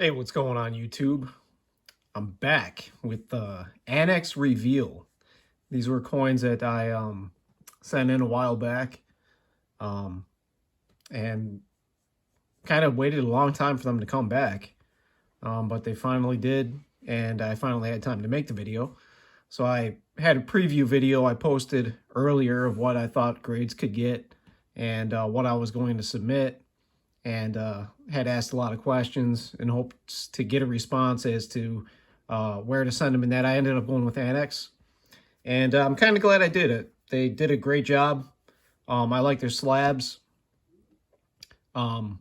Hey, what's going on YouTube? I'm back with the ANACS Reveal. These were coins that I sent in a while back um, and kind of waited a long time for them to come back. But they finally did, and I finally had time to make the video. So I had a preview video I posted earlier of what I thought grades could get and what I was going to submit, and had asked a lot of questions in hopes to get a response as to where to send them. And that I ended up going with ANACS, and I'm kind of glad I did it. They did a great job. I like their slabs. Um,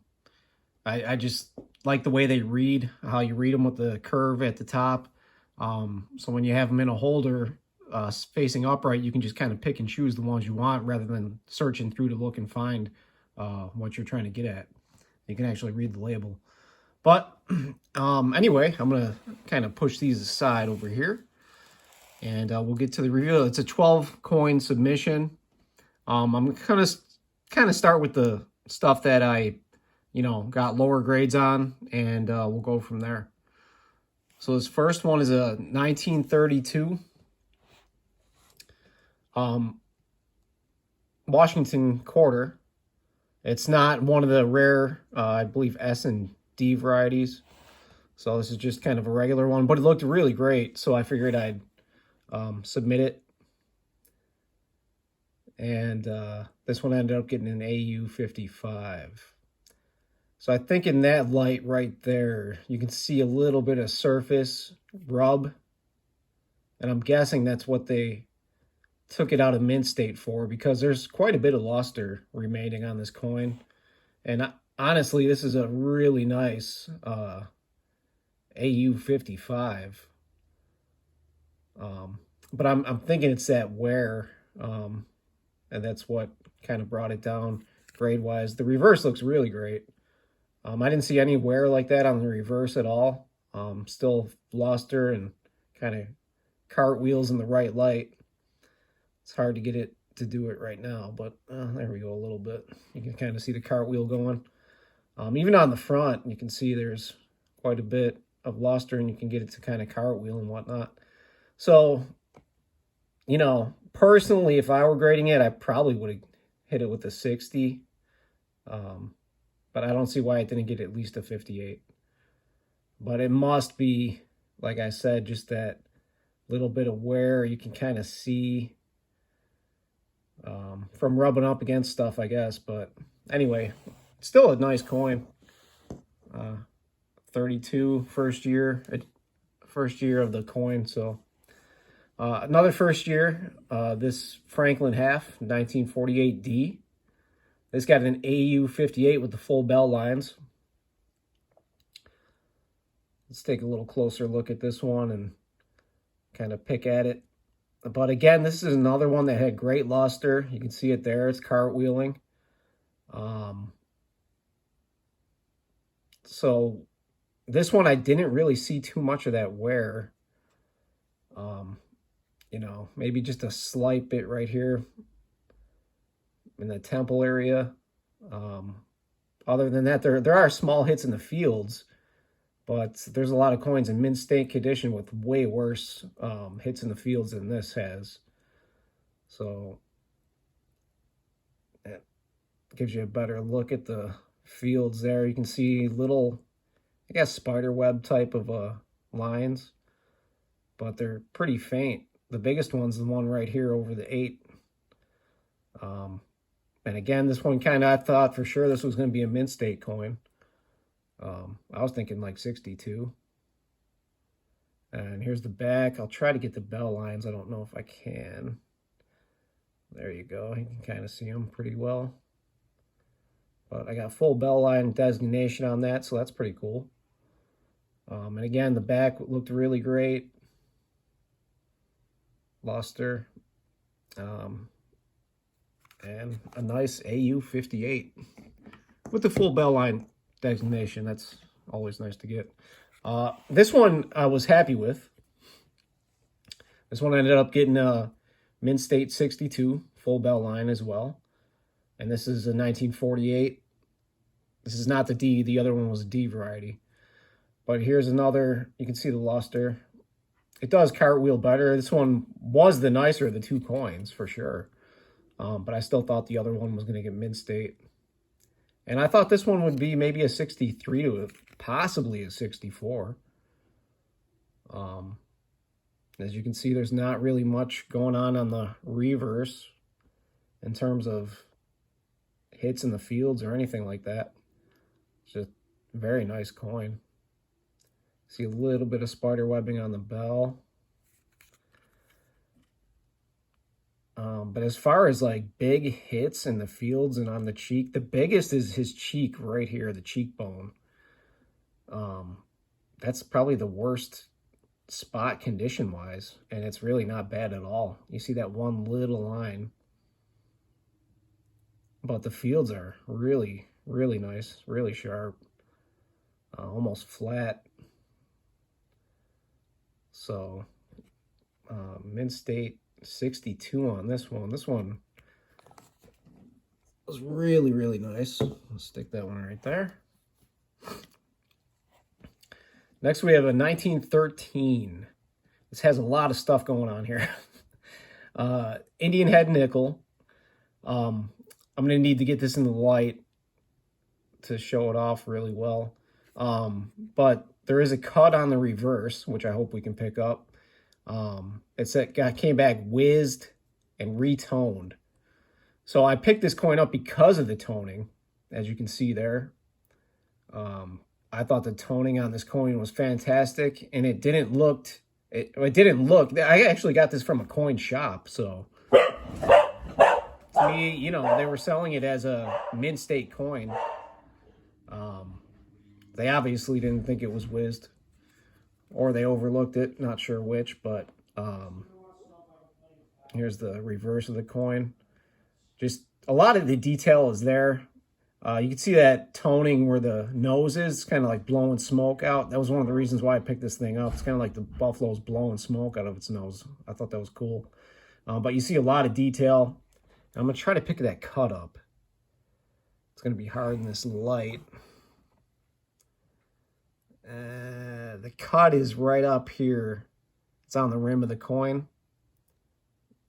I just like the way they read, how you read them with the curve at the top. So when you have them in a holder facing upright, you can just kind of pick and choose the ones you want rather than searching through to look and find what you're trying to get at. You can actually read the label. But anyway, I'm going to kind of push these aside over here, and we'll get to the review. It's a 12 coin submission. I'm going to kind of start with the stuff that I, got lower grades on, and we'll go from there. So this first one is a 1932 Washington quarter. It's not one of the rare, I believe, S and D varieties. So this is just kind of a regular one, but it looked really great. So I figured I'd submit it. And this one ended up getting an AU 55. So I think in that light right there, you can see a little bit of surface rub. And I'm guessing that's what they took it out of mint state for, because there's quite a bit of luster remaining on this coin. And honestly, this is a really nice AU 55. But I'm thinking it's that wear, and that's what kind of brought it down grade-wise. The reverse looks really great. I didn't see any wear like that on the reverse at all. Still luster and kind of cartwheels in the right light. It's hard to get it to do it right now, but there we go a little bit. You can kind of see the cartwheel going. Even on the front, you can see there's quite a bit of luster, and you can get it to kind of cartwheel and whatnot. So, personally, if I were grading it, I probably would have hit it with a 60. But I don't see why it didn't get at least a 58. But it must be, like I said, just that little bit of wear you can kind of see from rubbing up against stuff, I guess. But anyway, still a nice coin. 32, first year of the coin. So another first year, this Franklin half, 1948D. This got an AU 58 with the full bell lines. Let's take a little closer look at this one and kind of pick at it. But again, this is another one that had great luster. You can see it there. It's cartwheeling. So this one, I didn't really see too much of that wear. Maybe just a slight bit right here in the temple area. Other than that, there are small hits in the fields, but there's a lot of coins in mint state condition with way worse hits in the fields than this has. So that gives you a better look at the fields there. You can see little, I guess, spider web type of lines, but they're pretty faint. The biggest one's the one right here over the 8. And again, this one I thought for sure this was going to be a mint state coin. I was thinking like 62. And here's the back. I'll try to get the bell lines. I don't know if I can. There you go. You can kind of see them pretty well. But I got full bell line designation on that, so that's pretty cool. And again, the back looked really great. Luster. And a nice AU 58 with the full bell line designation. That's always nice to get. This one I was happy with. This one ended up getting a mint state 62 full bell line as well. And this is a 1948. This is not the D. The other one was a D variety. But here's another, you can see the luster. It does cartwheel better. This one was the nicer of the 2 coins, for sure. But I still thought the other one was going to get mint state. And I thought this one would be maybe a 63 to possibly a 64. As you can see, there's not really much going on the reverse in terms of hits in the fields or anything like that. It's just a very nice coin. See a little bit of spider webbing on the bell. But as far as like big hits in the fields and on the cheek, the biggest is his cheek right here, the cheekbone. That's probably the worst spot condition wise, and it's really not bad at all. You see that one little line, but the fields are really, really nice, really sharp, almost flat. So mint state 62 on this one. This one was really, really nice. Let's stick that one right there. Next, we have a 1913. This has a lot of stuff going on here. Indian head nickel. I'm going to need to get this in the light to show it off really well. But there is a cut on the reverse, which I hope we can pick up. Came back whizzed and retoned. So I picked this coin up because of the toning, as you can see there. I thought the toning on this coin was fantastic, and it didn't look. I actually got this from a coin shop, so to me, you know, they were selling it as a mint state coin. They obviously didn't think it was whizzed, or they overlooked it. Not sure which, but here's the reverse of the coin. Just a lot of the detail is there. You can see that toning where the nose is, kind of like blowing smoke out. That was one of the reasons why I picked this thing up. It's kind of like the buffalo's blowing smoke out of its nose. I thought that was cool. But you see a lot of detail. I'm going to try to pick that cut up. It's going to be hard in this light. The cut is right up here. It's on the rim of the coin.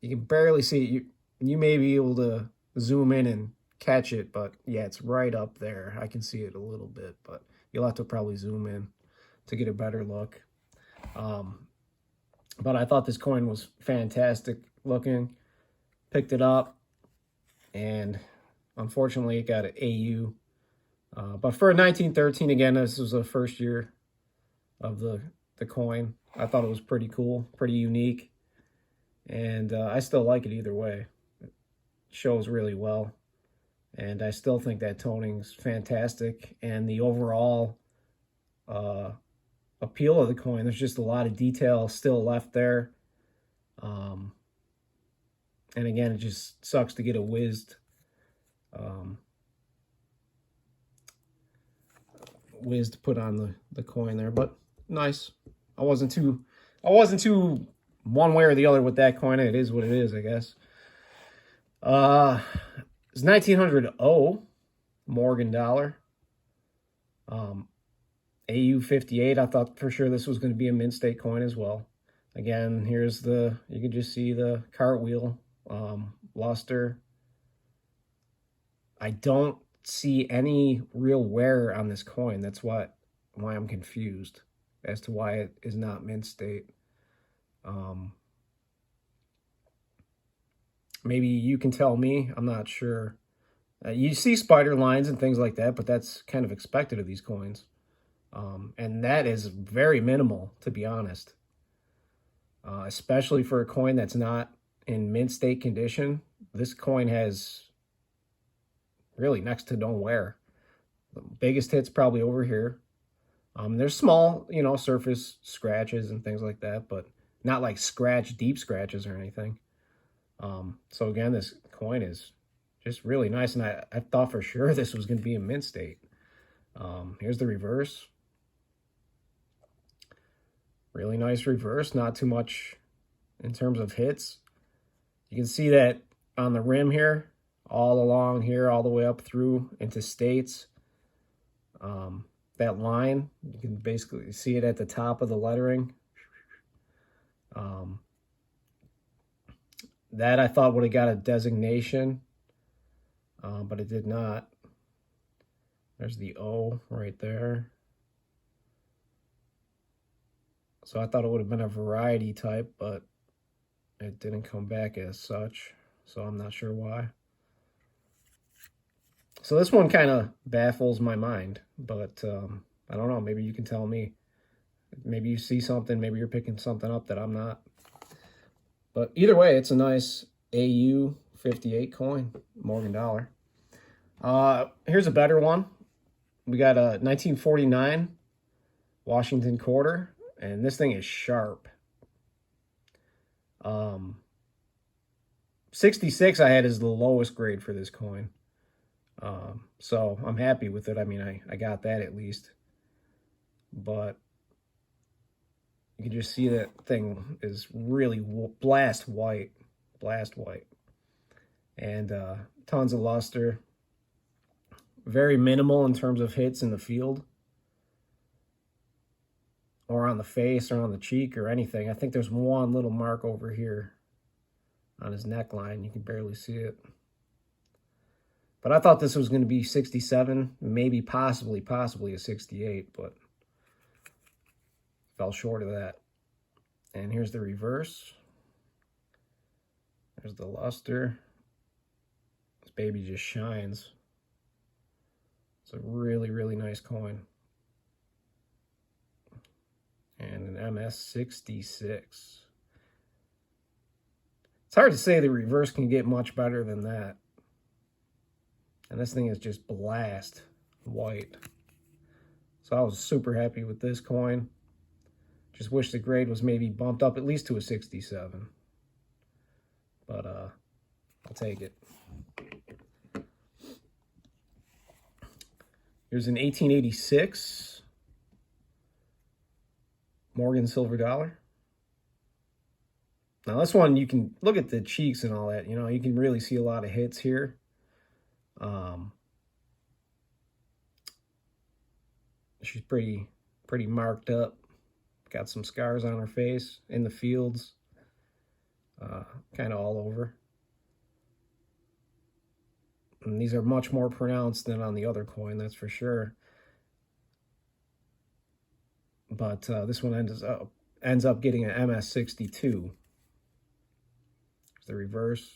You can barely see it. You may be able to zoom in and catch it, but yeah, it's right up there. I can see it a little bit, but you'll have to probably zoom in to get a better look. But I thought this coin was fantastic looking. Picked it up, and unfortunately it got an AU. But for a 1913, again, this was the first year of the coin. I thought it was pretty cool, pretty unique, and I still like it either way. It shows really well. And I still think that toning's fantastic. And the overall appeal of the coin, there's just a lot of detail still left there. And again, it just sucks to get a whizzed put on the coin there. But nice. I wasn't too one way or the other with that coin. It is what it is, I guess. It's 1900 O Morgan dollar. AU 58. I thought for sure this was going to be a mint state coin as well. Again, here's you can just see the cartwheel, luster. I don't see any real wear on this coin. That's why I'm confused as to why it is not mint state. Maybe you can tell me. I'm not sure. You see spider lines and things like that, but that's kind of expected of these coins. And that is very minimal, to be honest. Especially for a coin that's not in mint state condition. This coin has really next to no wear. The biggest hit's probably over here. There's small, surface scratches and things like that, but not like deep scratches or anything. So again, this coin is just really nice, and I thought for sure this was going to be a mint state. Here's the reverse. Really nice reverse, not too much in terms of hits. You can see that on the rim here, all along here, all the way up through into states. that line. You can basically see it at the top of the lettering. That I thought would have got a designation, but it did not. There's the O right there. So I thought it would have been a variety type, but it didn't come back as such. So I'm not sure why. So this one kind of baffles my mind, but I don't know. Maybe you can tell me. Maybe you see something. Maybe you're picking something up that I'm not. But either way, it's a nice AU 58 coin, Morgan dollar. Here's a better one. We got a 1949 Washington quarter, and this thing is sharp. 66 I had as the lowest grade for this coin. So I'm happy with it. I mean, I got that at least. But you can just see that thing is really blast white. And tons of luster. Very minimal in terms of hits in the field. Or on the face or on the cheek or anything. I think there's one little mark over here on his neckline. You can barely see it. But I thought this was going to be 67, maybe possibly a 68, but fell short of that. And here's the reverse. There's the luster. This baby just shines. It's a really, really nice coin. And an MS66. It's hard to say the reverse can get much better than that. And this thing is just blast white. So I was super happy with this coin. Just wish the grade was maybe bumped up at least to a 67. But I'll take it. Here's an 1886 Morgan silver dollar. Now this one, you can look at the cheeks and all that. You know, you can really see a lot of hits here. She's pretty marked up. Got some scars on her face, in the fields, kind of all over. And these are much more pronounced than on the other coin, that's for sure. But this one ends up getting an MS62. The reverse.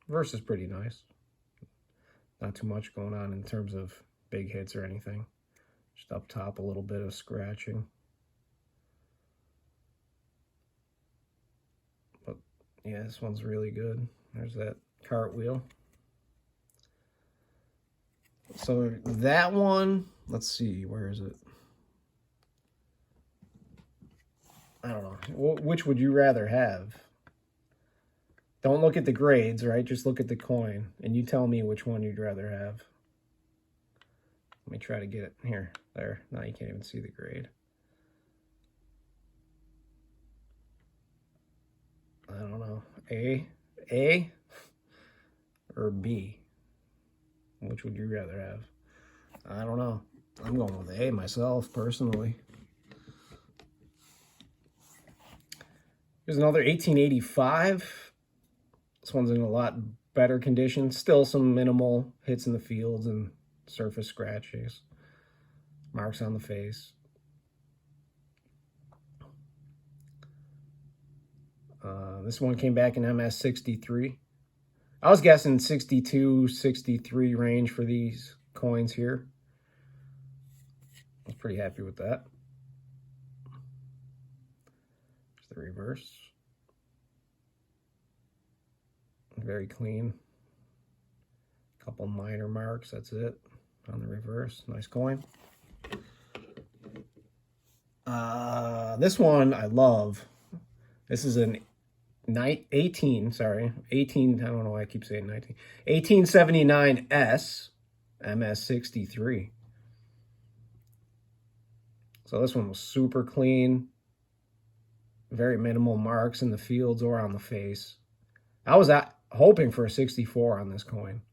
Reverse is pretty nice. Not too much going on in terms of big hits or anything. Just up top, a little bit of scratching. But yeah, this one's really good. There's that cartwheel. So that one, let's see, where is it? I don't know. Which would you rather have? Don't look at the grades, right? Just look at the coin, and you tell me which one you'd rather have. Let me try to get it here. There. Now you can't even see the grade. I don't know. A or B? Which would you rather have? I don't know. I'm going with A myself, personally. Here's another 1885. This one's in a lot better condition. Still some minimal hits in the fields and surface scratches. Marks on the face. This one came back in MS63. I was guessing 62, 63 range for these coins here. I was pretty happy with that. There's the reverse. Very clean. Couple minor marks, that's it on the reverse. Nice coin. This one I love. This is an 18, I don't know why I keep saying 19. 1879S MS63. So this one was super clean. Very minimal marks in the fields or on the face. I was hoping for a 64 on this coin.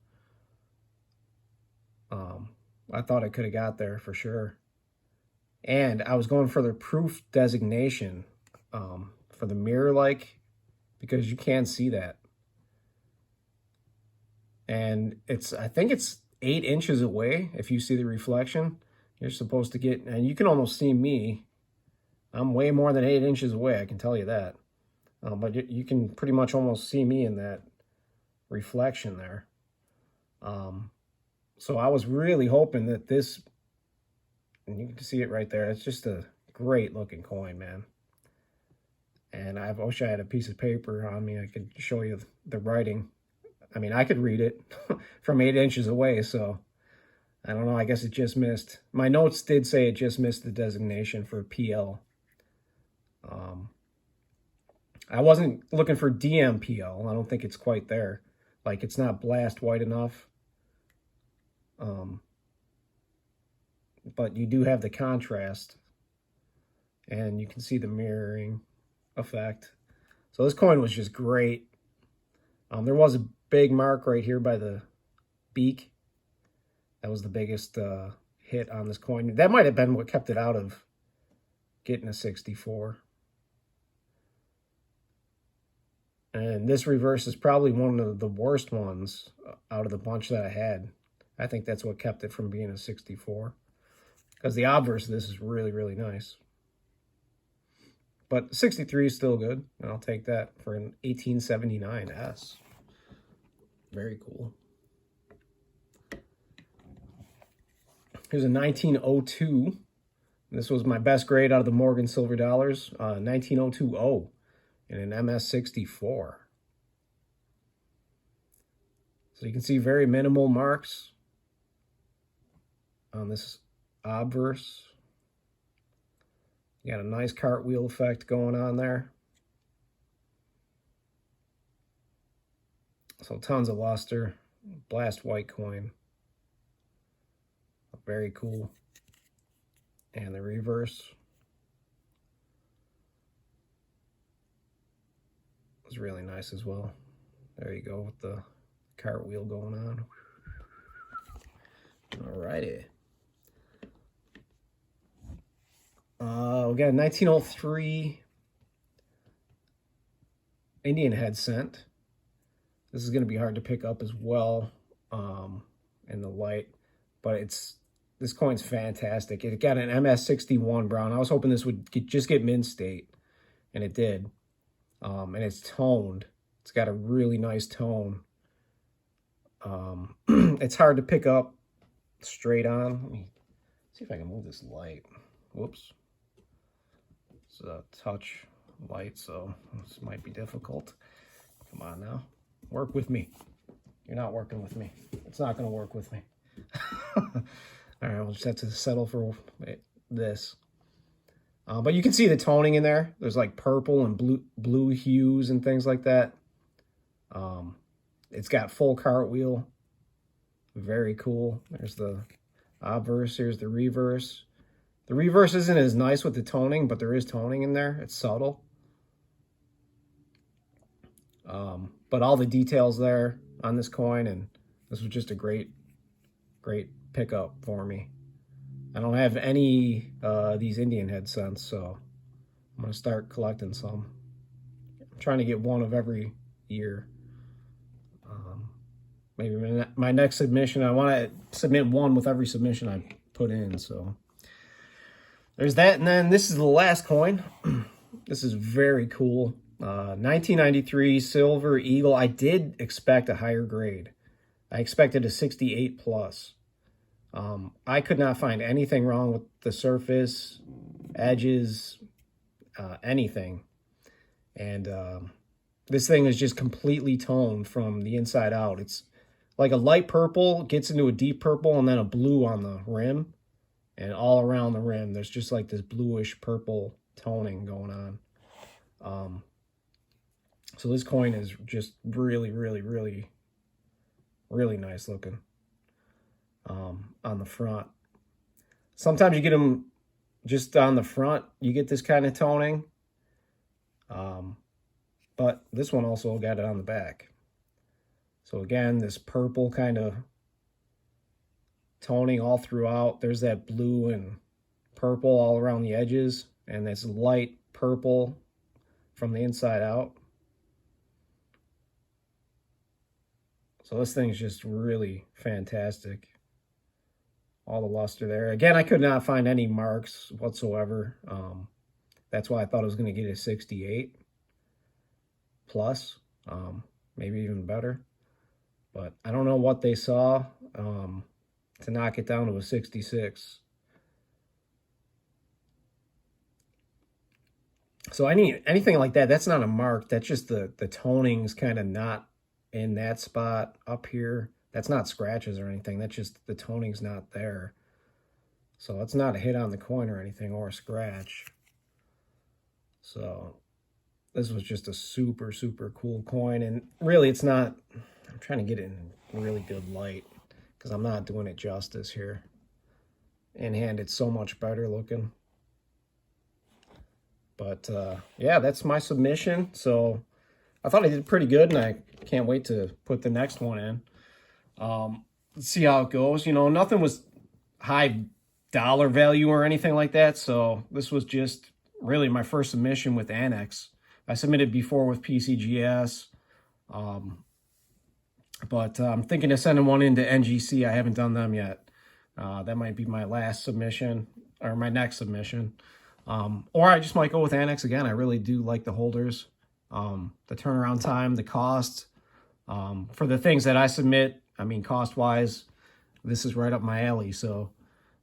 I thought I could have got there for sure. And I was going for the proof designation for the mirror, like, because you can't see that. And I think it's 8 inches away. If you see the reflection, you're supposed to get, and you can almost see me. I'm way more than 8 inches away, I can tell you that. But you can pretty much almost see me in that reflection there. So I was really hoping that this, and you can see it right there, it's just a great looking coin, man. And I wish I had a piece of paper on me. I could show you the writing. I mean, I could read it from 8 inches away, so I don't know. I guess it just missed. My notes did say it just missed the designation for PL. I wasn't looking for DMPL. I don't think it's quite there. Like, it's not blast white enough. But you do have the contrast, and you can see the mirroring effect. So this coin was just great. There was a big mark right here by the beak. That was the biggest hit on this coin. That might have been what kept it out of getting a 64. And this reverse is probably one of the worst ones out of the bunch that I had. I think that's what kept it from being a 64. Because the obverse of this is really, really nice. But 63 is still good. And I'll take that for an 1879S. Very cool. Here's a 1902. This was my best grade out of the Morgan Silver Dollars. 19020 in an MS64. So you can see very minimal marks on this obverse. You got a nice cartwheel effect going on there. So tons of luster. Blast white coin. Very cool. And the reverse was really nice as well. There you go with the cartwheel going on. Alrighty. We got a 1903 Indian head cent. This is going to be hard to pick up as well in the light, but this coin's fantastic. It got an MS61 brown. I was hoping this would just get mint state, and it did. And it's toned. It's got a really nice tone. It's hard to pick up straight on. Let me see if I can move this light. Whoops. It's a touch light, so this might be difficult. Come on now. Work with me. You're not working with me. It's not going to work with me. All right, we'll just have to settle for this. But you can see the toning in there. There's like purple and blue hues and things like that. It's got full cartwheel. Very cool. There's the obverse. Here's the reverse. The reverse isn't as nice with the toning, but there is toning in there. It's subtle. But all the details there on this coin, and this was just a great pickup for me. I don't have any these Indian head cents, so I'm going to start collecting some. I'm trying to get one of every year. Maybe my next submission, I want to submit one with every submission I put in, so there's that. And then this is the last coin. This is very cool. 1993 Silver Eagle. I did expect a higher grade. I expected a 68 plus. I could not find anything wrong with the surface, edges, anything. And this thing is just completely toned from the inside out. It's like a light purple gets into a deep purple and then a blue on the rim. And all around the rim, there's just like this bluish purple toning going on. So this coin is just really, really, really, really nice looking on the front. Sometimes you get them just on the front, you get this kind of toning. But this one also got it on the back. So again, this purple kind of toning all throughout. There's that blue and purple all around the edges, and this light purple from the inside out. So this thing's just really fantastic. All the luster there. Again, I could not find any marks whatsoever. That's why I thought I was going to get a 68 plus, maybe even better. But I don't know what they saw to knock it down to a 66. So anything like that, that's not a mark. That's just the toning's kind of not in that spot up here. That's not scratches or anything. That's just the toning's not there. So it's not a hit on the coin or anything, or a scratch. So this was just a super, super cool coin. And really, it's not, I'm trying to get it in really good light because I'm not doing it justice here. In hand, it's so much better looking. But yeah, that's my submission. So I thought I did pretty good, and I can't wait to put the next one in. Let's see how it goes. You know, nothing was high dollar value or anything like that. So this was just really my first submission with ANACS. I submitted before with PCGS. But I'm thinking of sending one into NGC. I haven't done them yet. That might be my last submission, or my next submission. Or I just might go with ANACS again. I really do like the holders. The turnaround time, the cost. For the things that I submit, I mean, cost-wise, this is right up my alley. So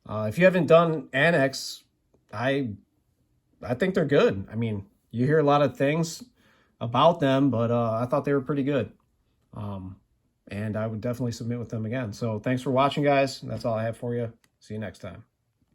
if you haven't done ANACS, I think they're good. I mean, you hear a lot of things about them, but I thought they were pretty good. And I would definitely submit with them again. So thanks for watching, guys. That's all I have for you. See you next time.